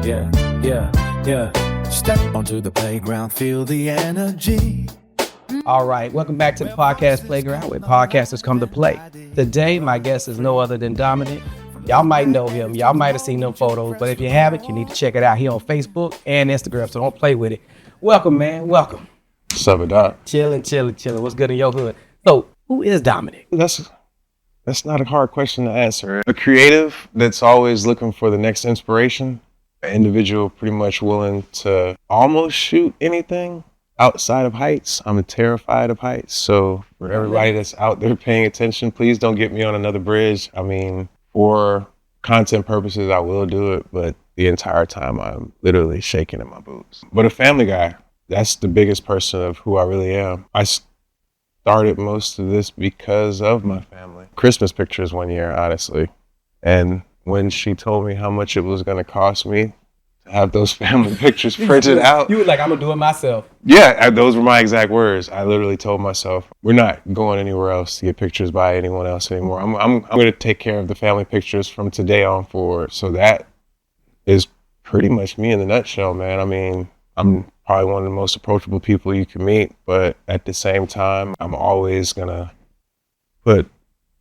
Yeah, yeah, yeah. Step onto the playground, feel the energy. All right, welcome back to the Podcast Playground, where podcasters come to play. Today, my guest is no other than Dominic. Y'all might know him. Y'all might have seen them photos, but if you haven't, you need to check it out here on Facebook and Instagram, so don't play with it. Welcome, man. Welcome. What's up, Doc? Chilling. What's good in your hood? So, who is Dominic? That's not a hard question to answer. A creative that's always looking for the next inspiration. An individual pretty much willing to almost shoot anything outside of heights. I'm terrified of heights. So for everybody that's out there paying attention, please don't get me on another bridge. I mean, for content purposes, I will do it, but the entire time I'm literally shaking in my boots. But a family guy, that's the biggest person of who I really am. I started most of this because of my family. Christmas pictures one year, honestly. And when she told me how much it was going to cost me to have those family pictures printed out. You were like, I'm going to do it myself. Yeah, those were my exact words. I literally told myself, we're not going anywhere else to get pictures by anyone else anymore. I'm going to take care of the family pictures from today on forward. So that is pretty much me in a nutshell, man. I mean, I'm probably one of the most approachable people you can meet, but at the same time, I'm always going to put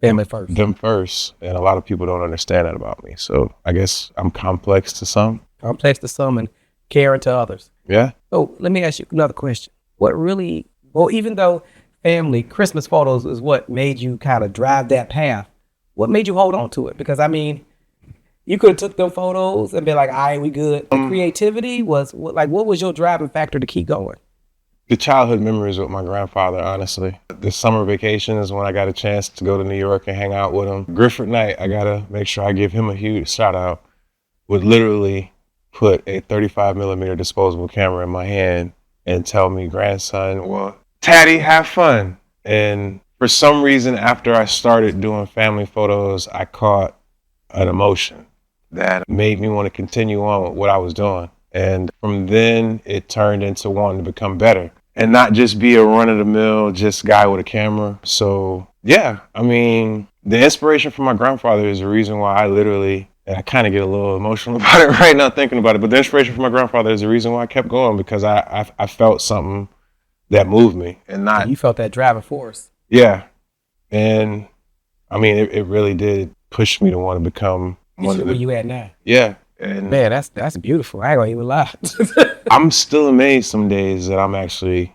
family first. Them first, and a lot of people don't understand that about me. So I guess I'm complex to some. Complex to some and caring to others. Yeah. So let me ask you another question. Even though family, Christmas photos is what made you kind of drive that path, what made you hold on to it? Because I mean, you could have took them photos and been like, all right, we good. The creativity was what was your driving factor to keep going? The childhood memories with my grandfather, honestly. The summer vacations when I got a chance to go to New York and hang out with him. Griffith Knight, I gotta make sure I give him a huge shout out, would literally put a 35 millimeter disposable camera in my hand and tell me, grandson, well, Taddy, have fun. And for some reason, after I started doing family photos, I caught an emotion that made me want to continue on with what I was doing. And from then, it turned into wanting to become better and not just be a run-of-the-mill just guy with a camera. So, yeah, I mean, the inspiration from my grandfather is the reason why I literally, and I kind of get a little emotional about it right now thinking about it, but the inspiration from my grandfather is the reason why I kept going, because I felt something that moved me. And you felt that driving force. Yeah. And, I mean, it really did push me to want to become one of the... Where you at now? Yeah. And man, that's beautiful. I ain't gonna even lie. I'm still amazed some days that I'm actually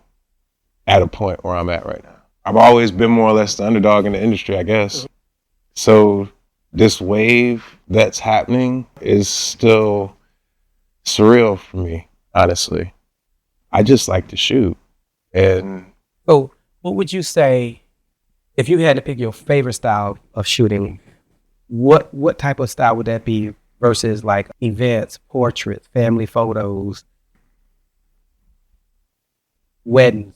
at a point where I'm at right now. I've always been more or less the underdog in the industry, I guess. So this wave that's happening is still surreal for me, honestly. I just like to shoot. And so what would you say if you had to pick your favorite style of shooting? What type of style would that be? Versus like events, portraits, family photos, weddings,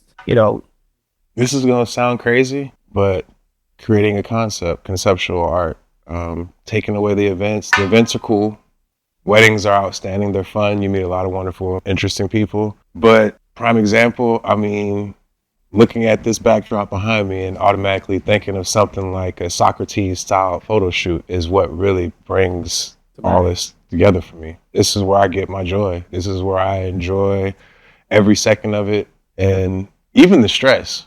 This is going to sound crazy, but creating a conceptual art, taking away the events. The events are cool. Weddings are outstanding. They're fun. You meet a lot of wonderful, interesting people. But prime example, I mean, looking at this backdrop behind me and automatically thinking of something like a Socrates style photo shoot is what really brings all this together for me. This is where I get my joy. This is where I enjoy every second of it, and even the stress.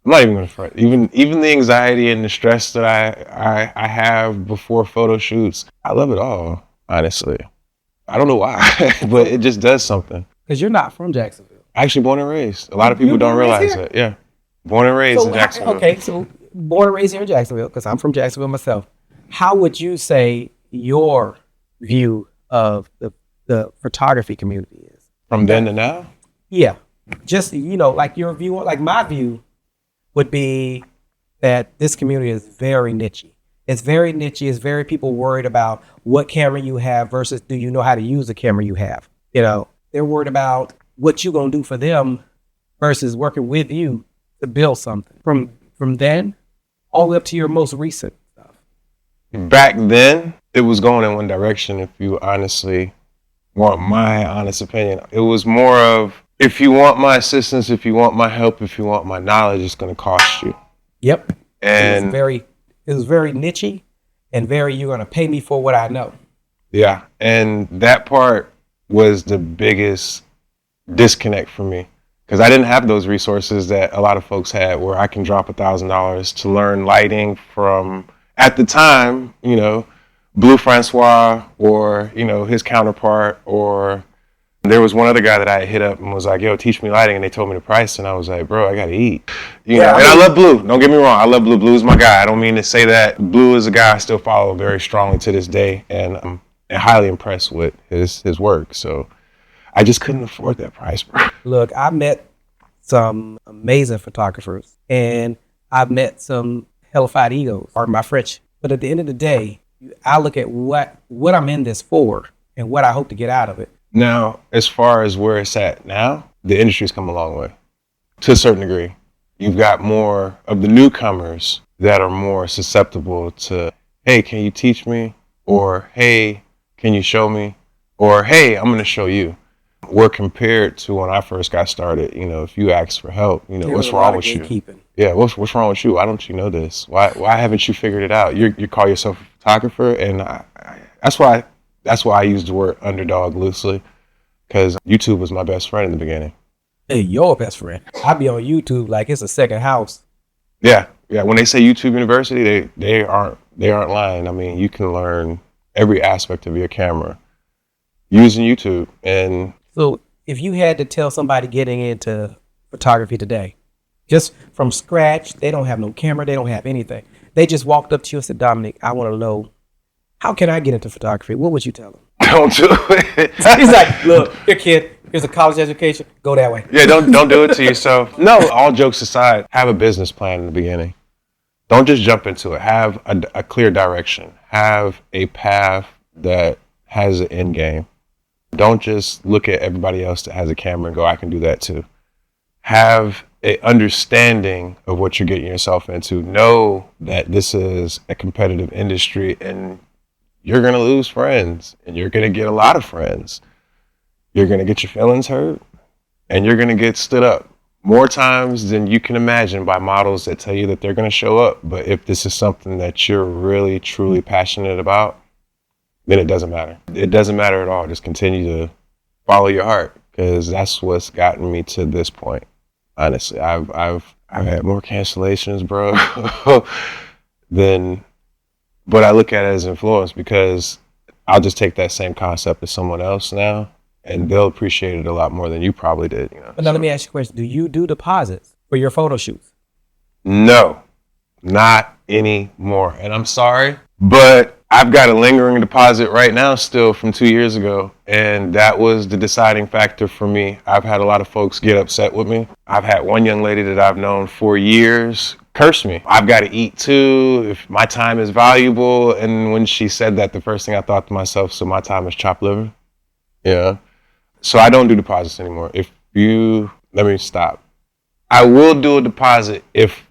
I'm not even gonna front. Even the anxiety and the stress that I have before photo shoots. I love it all, honestly. I don't know why, but it just does something. Because you're not from Jacksonville. Actually, born and raised. A lot of people don't realize that. Yeah, born and raised in Jacksonville. Okay, so born and raised here in Jacksonville, because I'm from Jacksonville myself. How would you say your view of the photography community is? From then to now? Yeah. Just, like your view, like my view would be that this community is very niche. It's very niche. It's very people worried about what camera you have versus do you know how to use the camera you have. They're worried about what you're going to do for them versus working with you to build something. From then all the way up to your most recent stuff. Back then, it was going in one direction, if you honestly want my honest opinion. It was more of, if you want my assistance, if you want my help, if you want my knowledge, it's going to cost you. Yep. And it was very niche and very, you're going to pay me for what I know. Yeah. And that part was the biggest disconnect for me, because I didn't have those resources that a lot of folks had, where I can drop $1,000 to learn lighting from, at the time, you know, Blue Francois, or, you know, his counterpart. Or there was one other guy that I hit up and was like, yo, teach me lighting. And they told me the price. And I was like, bro, I got to eat. You know, and I love Blue. Don't get me wrong. I love Blue. Blue is my guy. I don't mean to say that. Blue is a guy I still follow very strongly to this day. And I'm highly impressed with his work. So I just couldn't afford that price, bro. Look, I met some amazing photographers, and I've met some hellified egos, or my French. But at the end of the day, I look at what I'm in this for and what I hope to get out of it. Now, as far as where it's at now, the industry's come a long way to a certain degree. You've got more of the newcomers that are more susceptible to, hey, can you teach me? Or, hey, can you show me? Or, hey, I'm going to show you. Where compared to when I first got started, you know, if you ask for help, you know, what's wrong with you? Yeah, what's wrong with you? Why don't you know this? Why haven't you figured it out? You call yourself a photographer, and that's why I use the word underdog loosely, because YouTube was my best friend in the beginning. Hey, your best friend. I be on YouTube like it's a second house. Yeah. When they say YouTube University, they aren't lying. I mean, you can learn every aspect of your camera using YouTube. And so if you had to tell somebody getting into photography today, just from scratch, they don't have no camera, they don't have anything. They just walked up to you and said, Dominic, I want to know, how can I get into photography? What would you tell them? Don't do it. He's like, look, here, kid, here's a college education. Go that way. Yeah, don't do it to yourself. No, all jokes aside, have a business plan in the beginning. Don't just jump into it. Have a clear direction. Have a path that has an end game. Don't just look at everybody else that has a camera and go, I can do that too. Have an understanding of what you're getting yourself into. Know that this is a competitive industry, and you're going to lose friends, and you're going to get a lot of friends. You're going to get your feelings hurt, and you're going to get stood up more times than you can imagine by models that tell you that they're going to show up. But if this is something that you're really, truly passionate about, then it doesn't matter. It doesn't matter at all. Just continue to follow your heart, because that's what's gotten me to this point. Honestly, I've had more cancellations, bro, but I look at it as influence, because I'll just take that same concept to someone else now, and they'll appreciate it a lot more than you probably did. You know. But now let me ask you a question: do you do deposits for your photo shoots? No, not anymore. And I'm sorry, but I've got a lingering deposit right now still from 2 years ago, and that was the deciding factor for me. I've had a lot of folks get upset with me. I've had one young lady that I've known for years curse me. I've got to eat too, if my time is valuable. And when she said that, the first thing I thought to myself, so my time is chopped liver? Yeah. So I don't do deposits anymore. Let me stop. I will do a deposit if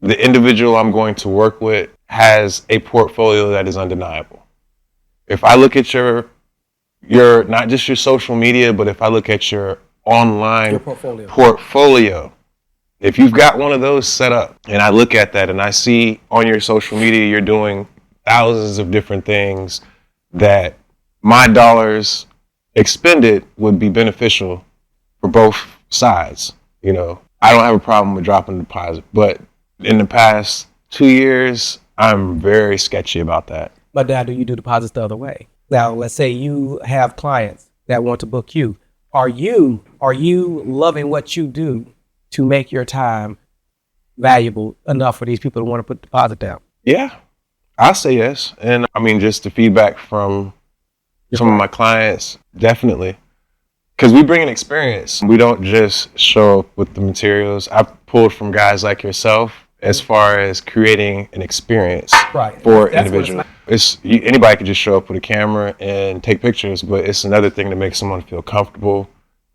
the individual I'm going to work with has a portfolio that is undeniable. If I look at your not just your social media, but if I look at your online portfolio, if you've got one of those set up, and I look at that and I see on your social media you're doing thousands of different things that my dollars expended would be beneficial for both sides, you know, I don't have a problem with dropping a deposit. But in the past 2 years, I'm very sketchy about that. But now, do you do deposits the other way? Now, let's say you have clients that want to book you. Are you loving what you do to make your time valuable enough for these people to want to put the deposit down? Yeah, I'll say yes. And I mean, just the feedback from some of my clients, definitely. Because we bring an experience. We don't just show up with the materials. I've pulled from guys like yourself as far as creating an experience for individuals. Anybody could just show up with a camera and take pictures, but it's another thing to make someone feel comfortable,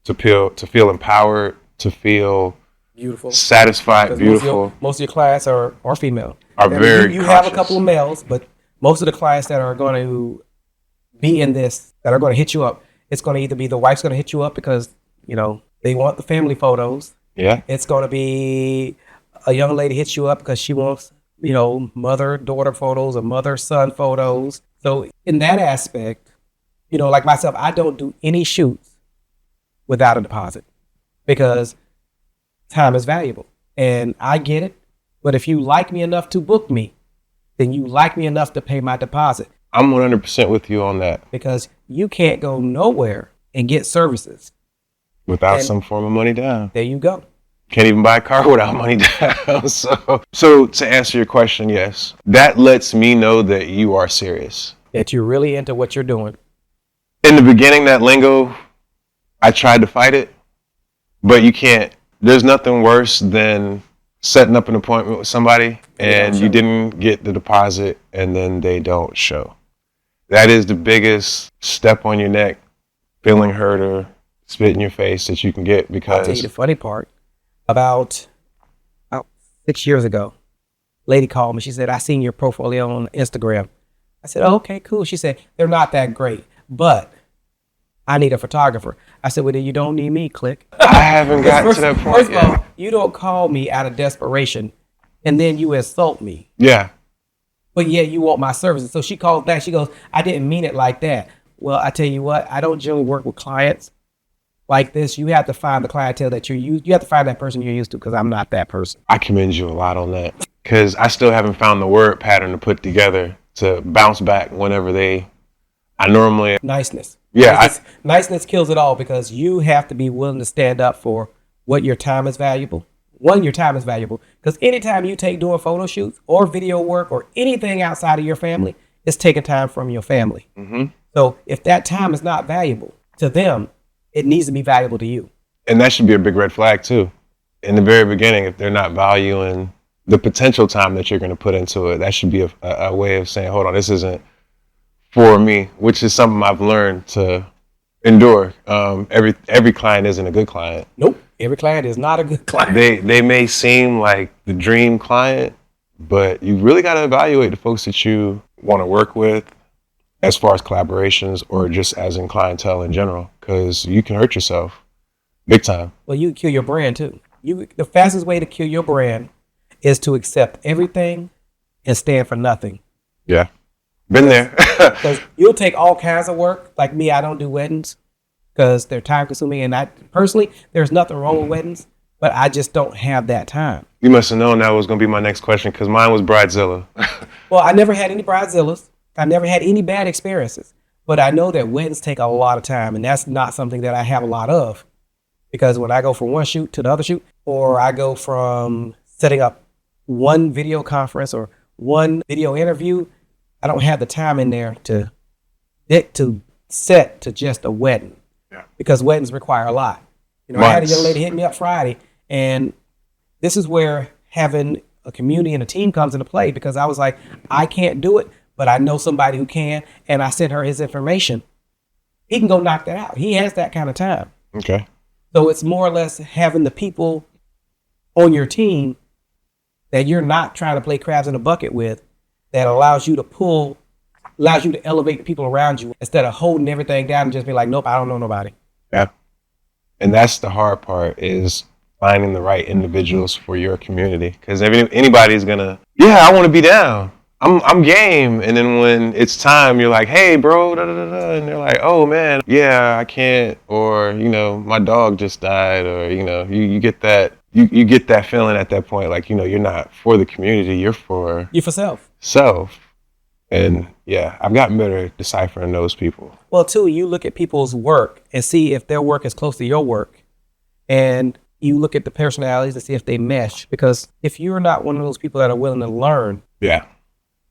to feel empowered, to feel beautiful, satisfied, beautiful. Most of your clients are female. You have a couple of males, but most of the clients that are going to be in this, that are going to hit you up, it's going to either be the wife's going to hit you up because, you know, they want the family photos. Yeah. It's going to be a young lady hits you up because she wants, you know, mother-daughter photos or mother-son photos. So in that aspect, You know, like myself, I don't do any shoots without a deposit because time is valuable. And I get it. But if you like me enough to book me, then you like me enough to pay my deposit. I'm 100% with you on that. Because you can't go nowhere and get services Without And- some form of money down. There you go. Can't even buy a car without money down. So to answer your question, yes, that lets me know that you are serious. That you're really into what you're doing. In the beginning, that lingo, I tried to fight it, but you can't. There's nothing worse than setting up an appointment with somebody and you didn't get the deposit and then they don't show. That is the biggest step on your neck, feeling hurt or spit in your face that you can get because... I'll tell you the funny part. About 6 years ago, lady called me. She said, I seen your portfolio on Instagram. I said, oh, okay, cool. She said, they're not that great, but I need a photographer. I said, well, then you don't need me, click. I haven't gotten to that point First yet. of all, you don't call me out of desperation and then you insult me. Yeah. But yeah, you want my services. So she calls back. She goes, I didn't mean it like that. Well, I tell you what, I don't generally work with clients like this. You have to find the clientele that you're used. You have to find that person you're used to because I'm not that person. I commend you a lot on that because I still haven't found the word pattern to put together to bounce back whenever I normally... Niceness. Yeah. Niceness kills it all because you have to be willing to stand up for what your time is valuable. One, your time is valuable because anytime you take doing photo shoots or video work or anything outside of your family, it's taking time from your family. Mm-hmm. So if that time is not valuable to them, it needs to be valuable to you. And that should be a big red flag too. In the very beginning, if they're not valuing the potential time that you're going to put into it, that should be a way of saying, hold on, this isn't for me, which is something I've learned to endure. Every client isn't a good client. Nope. Every client is not a good client. They may seem like the dream client, but you really got to evaluate the folks that you want to work with as far as collaborations or just as in clientele in general, because you can hurt yourself big time. Well, you kill your brand too. The fastest way to kill your brand is to accept everything and stand for nothing. Yeah. Been there. Because you'll take all kinds of work. Like me, I don't do weddings because they're time consuming. And I personally, there's nothing wrong with weddings, but I just don't have that time. You must have known that was going to be my next question because mine was Bridezilla. Well, I never had any bridezillas. I never had any bad experiences, but I know that weddings take a lot of time and that's not something that I have a lot of because when I go from one shoot to the other shoot, or I go from setting up one video conference or one video interview, I don't have the time in there to set to just a wedding. Yeah. Because weddings require a lot. You know, I had a young lady hit me up Friday, and this is where having a community and a team comes into play because I was like, I can't do it, but I know somebody who can, and I sent her his information. He can go knock that out. He has that kind of time. Okay. So it's more or less having the people on your team that you're not trying to play crabs in a bucket with that allows you to elevate the people around you instead of holding everything down and just be like, nope, I don't know nobody. Yeah. And that's the hard part is finding the right individuals for your community. Because anybody's going to, yeah, I want to be down. I'm game. And then when it's time, you're like, hey, bro, da, da, da, da. And they're like, oh, man, yeah, I can't. Or, my dog just died. Or, you get that. You get that feeling at that point, like, you're not for the community. You're for self. And yeah, I've gotten better at deciphering those people. Well, too, you look at people's work and see if their work is close to your work. And you look at the personalities to see if they mesh. Because if you're not one of those people that are willing to learn, yeah,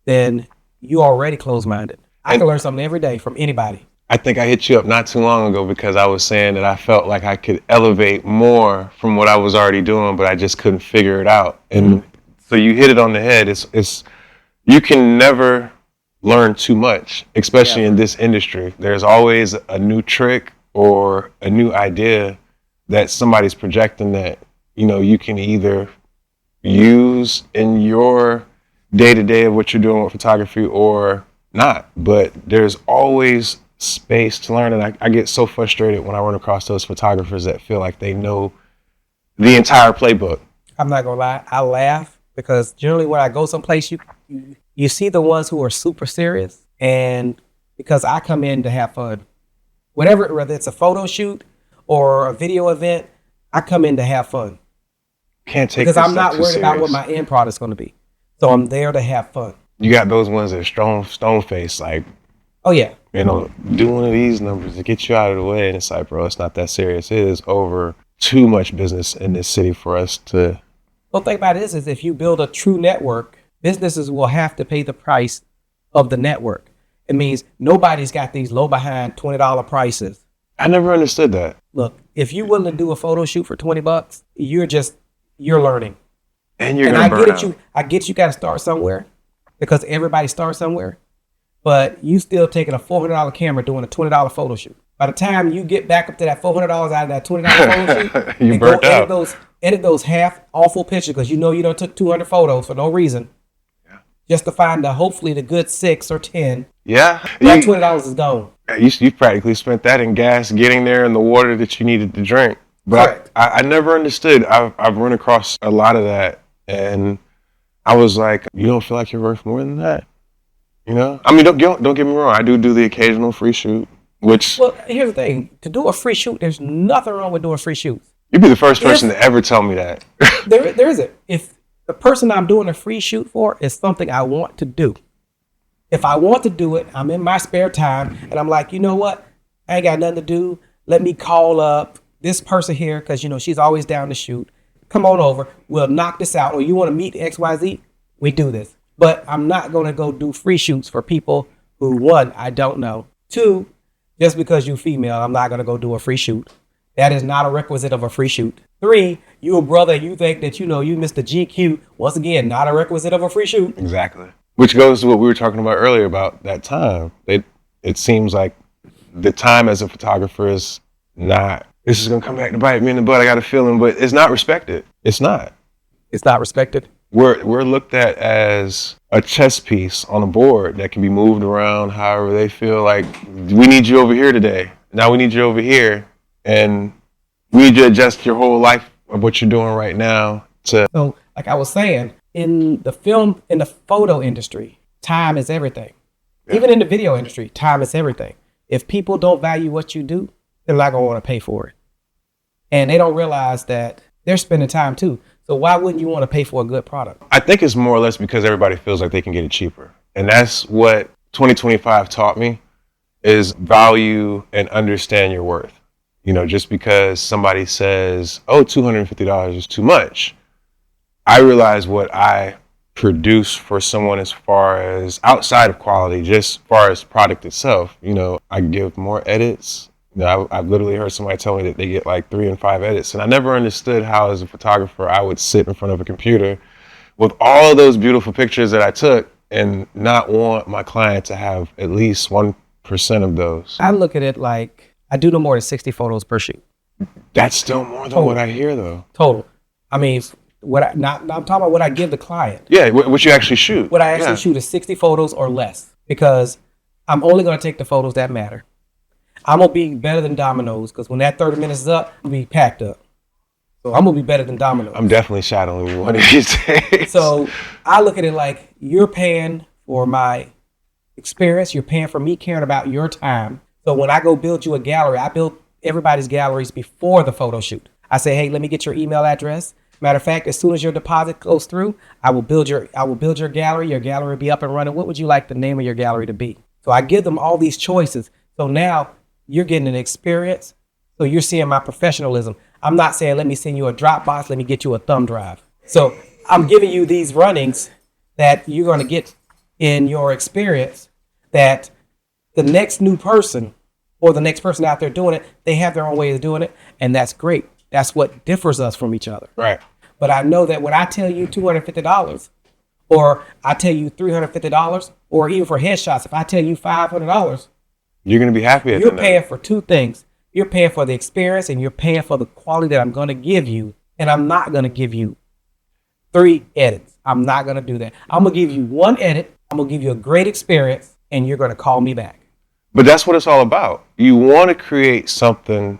then you already closed-minded. I can learn something every day from anybody. I think I hit you up not too long ago because I was saying that I felt like I could elevate more from what I was already doing, but I just couldn't figure it out. And so you hit it on the head. It's you can never learn too much, especially in this industry. There's always a new trick or a new idea that somebody's projecting that, you can either use in your day-to-day of what you're doing with photography or not. But there's always space to learn. And I get so frustrated when I run across those photographers that feel like they know the entire playbook. I'm not gonna lie, I laugh because generally when I go someplace, you see the ones who are super serious and because I come in to have fun. Whether it's a photo shoot or a video event, I come in to have fun. Can't take because this I'm stuff not too worried about what serious. my end product's going to be. So I'm there to have fun. You got those ones that are stone face, like, Oh yeah. do one of these numbers to get you out of the way. And it's like, bro, it's not that serious. It is over too much business in this city for us to. Well, think about this is if you build a true network, businesses will have to pay the price of the network. It means nobody's got these low behind $20 prices. I never understood that. Look, if you're willing to do a photo shoot for $20, you're learning. And you're And going I to burn get out. it. I get you got to start somewhere because everybody starts somewhere. But you still taking a $400 camera doing a $20 photo shoot. By the time you get back up to that $400 out of that $20 photo shoot, You and burnt go out. edit those half awful pictures because you know you done took 200 photos for no reason. Yeah. Just to find hopefully the good 6 or 10. Yeah. That $20 is gone. You practically spent that in gas getting there and the water that you needed to drink. But Correct. I never understood. I've run across a lot of that. And I was like, you don't feel like you're worth more than that? I mean, don't get me wrong. I do the occasional free shoot, which Well, here's the thing. To do a free shoot, there's nothing wrong with doing free shoots. you'd be the first person to ever tell me that. There isn't. If the person I'm doing a free shoot for is something I want to do. If I want to do it, I'm in my spare time, and I'm like, you know what? I ain't got nothing to do. Let me call up this person here because, she's always down to shoot. Come on over. We'll knock this out. Or you want to meet XYZ? We do this. But I'm not going to go do free shoots for people who, one, I don't know. Two, just because you're female, I'm not going to go do a free shoot. That is not a requisite of a free shoot. Three, you a brother, you think that, you missed the GQ. Once again, not a requisite of a free shoot. Exactly. Which goes to what we were talking about earlier about that time. It seems like the time as a photographer is not, this is going to come back to bite me in the butt. I got a feeling, but it's not respected. It's not. It's not respected. We're looked at as a chess piece on a board that can be moved around however they feel like. We need you over here today. Now we need you over here. And we need you to adjust your whole life of what you're doing right now to. So, like I was saying, in the photo industry, time is everything. Yeah. Even in the video industry, time is everything. If people don't value what you do, they're not going to want to pay for it. And they don't realize that they're spending time too. So why wouldn't you want to pay for a good product? I think it's more or less because everybody feels like they can get it cheaper. And that's what 2025 taught me is value and understand your worth. Just because somebody says, oh, $250 is too much. I realize what I produce for someone as far as outside of quality, just as far as product itself. I give more edits. I've literally heard somebody tell me that they get like 3 and 5 edits. And I never understood how, as a photographer, I would sit in front of a computer with all of those beautiful pictures that I took and not want my client to have at least 1% of those. I look at it like I do no more than 60 photos per shoot. That's still more than what I hear, though. Total. I mean, I'm talking about what I give the client. Yeah, what you actually shoot. What I actually shoot is 60 photos or less because I'm only going to take the photos that matter. I'm going to be better than Domino's because when that 30 minutes is up, I'll be packed up. So I'm going to be better than Domino's. I'm definitely shadowing you one of these days. So I look at it like you're paying for my experience. You're paying for me caring about your time. So when I go build you a gallery, I build everybody's galleries before the photo shoot. I say, hey, let me get your email address. Matter of fact, as soon as your deposit goes through, I will build your gallery. Your gallery will be up and running. What would you like the name of your gallery to be? So I give them all these choices. So now you're getting an experience. So you're seeing my professionalism. I'm not saying, let me send you a Dropbox. Let me get you a thumb drive. So I'm giving you these runnings that you're going to get in your experience that the next new person or the next person out there doing it, they have their own way of doing it. And that's great. That's what differs us from each other. Right. But I know that when I tell you $250 or I tell you $350 or even for headshots, if I tell you $500, you're going to be happy at you're paying for two things. You're paying for the experience and you're paying for the quality that I'm going to give you. And I'm not going to give you 3 edits. I'm not going to do that. I'm going to give you 1 edit. I'm going to give you a great experience and you're going to call me back. But that's what it's all about. You want to create something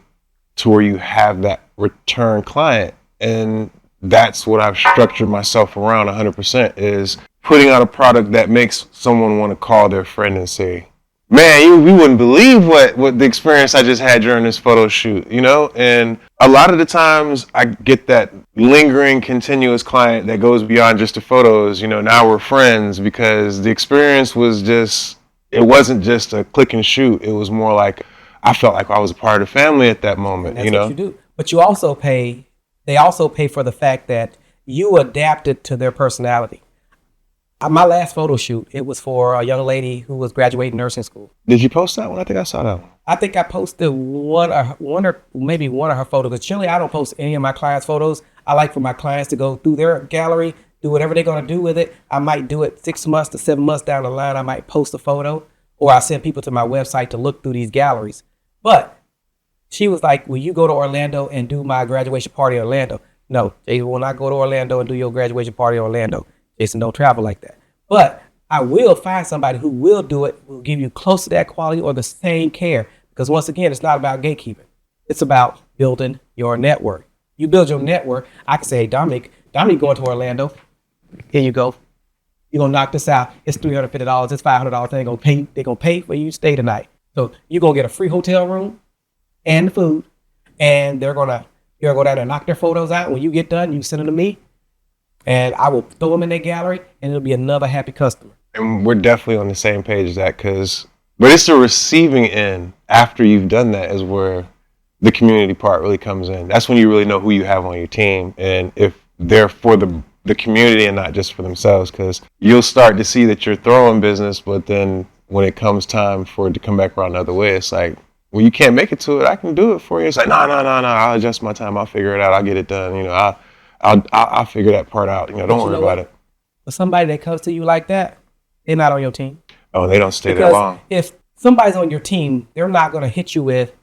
to where you have that return client. And that's what I've structured myself around 100% is putting out a product that makes someone want to call their friend and say, Man, you wouldn't believe what the experience I just had during this photo shoot, you know? And a lot of the times I get that lingering, continuous client that goes beyond just the photos. You know, now we're friends because the experience was just, it wasn't just a click and shoot. It was more like I felt like I was a part of the family at that moment, That's you know? what you do. But you also pay, they also pay for the fact that you adapted to their personality. My last photo shoot, it was for a young lady who was graduating nursing school. Did you post that one? I think I saw that one. I think I posted one or maybe one of her photos. Because generally, I don't post any of my clients' photos. I like for my clients to go through their gallery, do whatever they're going to do with it. I might do it 6 months to 7 months down the line. I might post a photo, or I send people to my website to look through these galleries. But she was like, will you go to Orlando and do my graduation party in Orlando? No, Jason will not go to Orlando and do your graduation party in Orlando. Jason, don't travel like that. But I will find somebody who will do it, will give you close to that quality or the same care. Because once again, it's not about gatekeeping. It's about building your network. You build your network. I can say, hey, Dominic going to Orlando. Here you go. You're going to knock this out. It's $350. It's $500. They're going to pay for you to stay tonight. So you're going to get a free hotel room and the food. And you're going to go down there and knock their photos out. When you get done, you send them to me. And I will throw them in their gallery, and it'll be another happy customer. And we're definitely on the same page as that, but it's the receiving end after you've done that is where the community part really comes in. That's when you really know who you have on your team, and if they're for the community and not just for themselves, because you'll start to see that you're throwing business, but then when it comes time for it to come back around the other way, it's like, well, you can't make it to it. I can do it for you. It's like, no, I'll adjust my time. I'll figure it out. I'll get it done. You know, I'll figure that part out. You know, don't worry about it. But somebody that comes to you like that, they're not on your team. Oh, they don't stay there long. If somebody's on your team, they're not going to hit you with,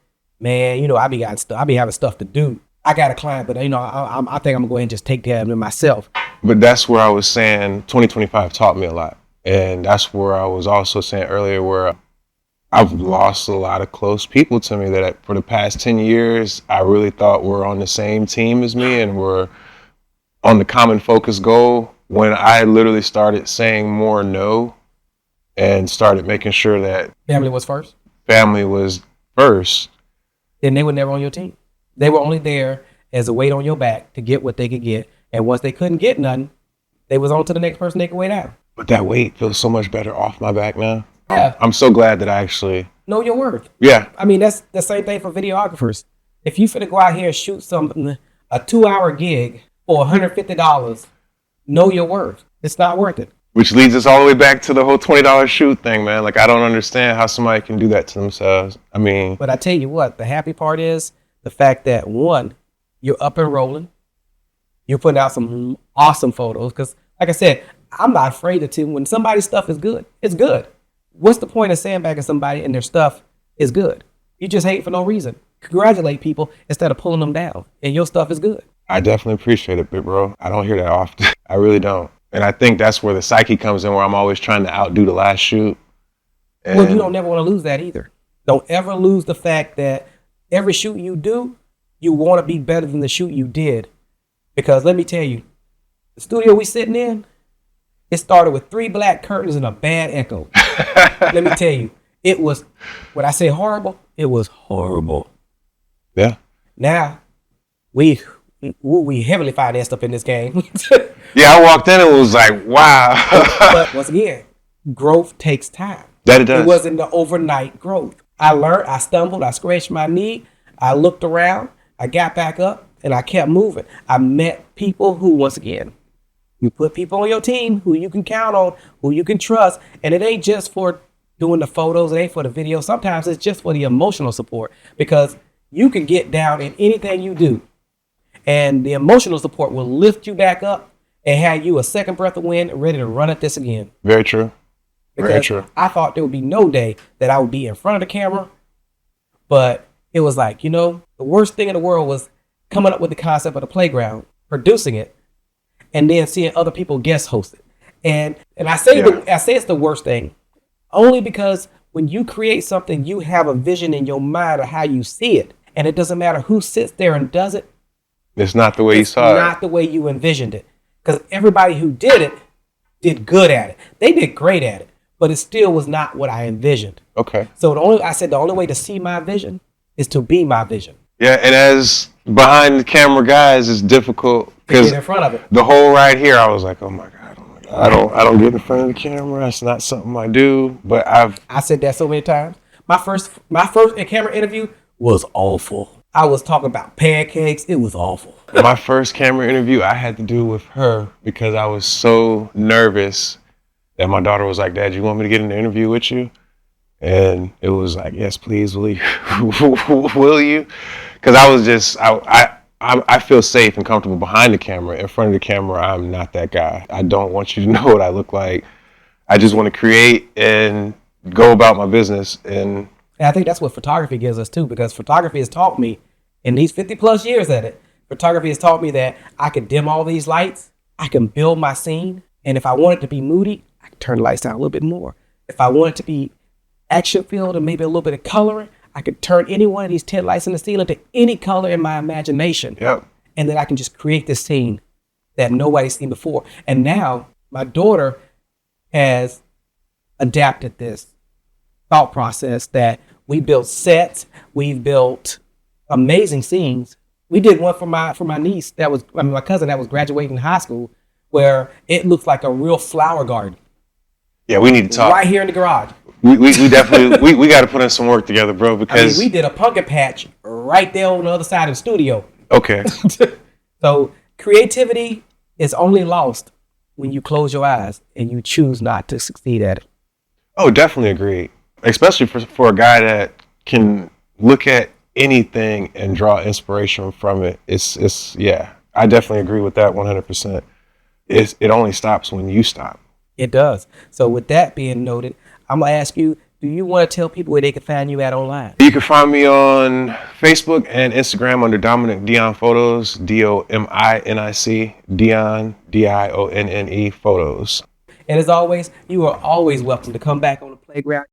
man, you know, I be having stuff to do. I got a client, but you know, I think I'm going to go ahead and just take care of it myself. But that's where I was saying 2025 taught me a lot. And that's where I was also saying earlier where I've lost a lot of close people to me that for the past 10 years, I really thought were on the same team as me and were on the common focus goal. When I literally started saying more no and started making sure that family was first, then they were never on your team. They were only there as a weight on your back to get what they could get. And once they couldn't get nothing, they was on to the next person they could wait out. But that weight feels so much better off my back now. Yeah. I'm so glad that I actually know your worth. Yeah. I mean, that's the same thing for videographers. If you finna go out here and shoot something, a 2-hour gig for $150, know your worth. It's not worth it. Which leads us all the way back to the whole $20 shoot thing, man. Like, I don't understand how somebody can do that to themselves. I mean, but I tell you what, the happy part is the fact that, one, you're up and rolling. You're putting out some awesome photos. Because, like I said, I'm not afraid to tell when somebody's stuff is good, it's good. What's the point of sandbagging somebody and their stuff is good? You just hate for no reason. Congratulate people instead of pulling them down, and your stuff is good. I definitely appreciate it, big bro. I don't hear that often. I really don't. And I think that's where the psyche comes in, where I'm always trying to outdo the last shoot. And well, you don't never want to lose that either. Don't ever lose the fact that every shoot you do, you want to be better than the shoot you did. Because let me tell you, the studio we sitting in, it started with 3 black curtains and a bad echo. Let me tell you, it was, when I say horrible, it was horrible. Yeah. Now, we heavily financed up in this game. Yeah, I walked in and was like, wow. But once again, growth takes time. That it does. It wasn't the overnight growth. I learned, I stumbled, I scratched my knee, I looked around, I got back up, and I kept moving. I met people who, once again, you put people on your team who you can count on, who you can trust, and it ain't just for doing the photos, it ain't for the video. Sometimes it's just for the emotional support, because you can get down in anything you do, and the emotional support will lift you back up and have you a second breath of wind ready to run at this again. Very true. Very Because true. I thought there would be no day that I would be in front of the camera, but it was like, you know, the worst thing in the world was coming up with the concept of the playground, producing it, and then seeing other people guest host it. And I say it's the worst thing, only because when you create something, you have a vision in your mind of how you see it, and it doesn't matter who sits there and does it. It's not the way you saw it. It's not the way you envisioned it, because everybody who did it did good at it. They did great at it, but it still was not what I envisioned. Okay. So the only way to see my vision is to be my vision. Yeah, and as behind the camera guys, it's difficult because Get in front of it. the whole ride here, I was like, oh my god, I don't get in front of the camera. It's not something I do. But I said that so many times. My first camera interview was awful. I was talking about pancakes. It was awful. my first camera interview I had to do with her because I was so nervous that my daughter was like, Dad, you want me to get in the interview with you? And it was like, yes, please, will you? Will you? Because I was just, I feel safe and comfortable behind the camera. In front of the camera, I'm not that guy. I don't want you to know what I look like. I just want to create and go about my business. And I think that's what photography gives us too, because photography has taught me in these 50 plus years at it, photography has taught me that I can dim all these lights. I can build my scene. And if I want it to be moody, I can turn the lights down a little bit more. If I want it to be action filled and maybe a little bit of coloring, I could turn any one of these 10 lights in the ceiling to any color in my imagination. Yep. And then I can just create this scene that nobody's seen before. And now my daughter has adapted this thought process that we built sets, we've built amazing scenes. We did one for my niece my cousin that was graduating high school, where it looks like a real flower garden. Yeah, we need to talk. Right here in the garage. We definitely, we got to put in some work together, bro, because. We did a pumpkin patch right there on the other side of the studio. Okay. So creativity is only lost when you close your eyes and you choose not to succeed at it. Oh, definitely agree. Especially for a guy that can look at anything and draw inspiration from it. It's yeah, I definitely agree with that 100%. It only stops when you stop. It does. So with that being noted, I'm going to ask you, do you want to tell people where they can find you at online? You can find me on Facebook and Instagram under Dominic Donnie Photos, DOMINIC, Dion, DIONNE Photos. And as always, you are always welcome to come back on the playground.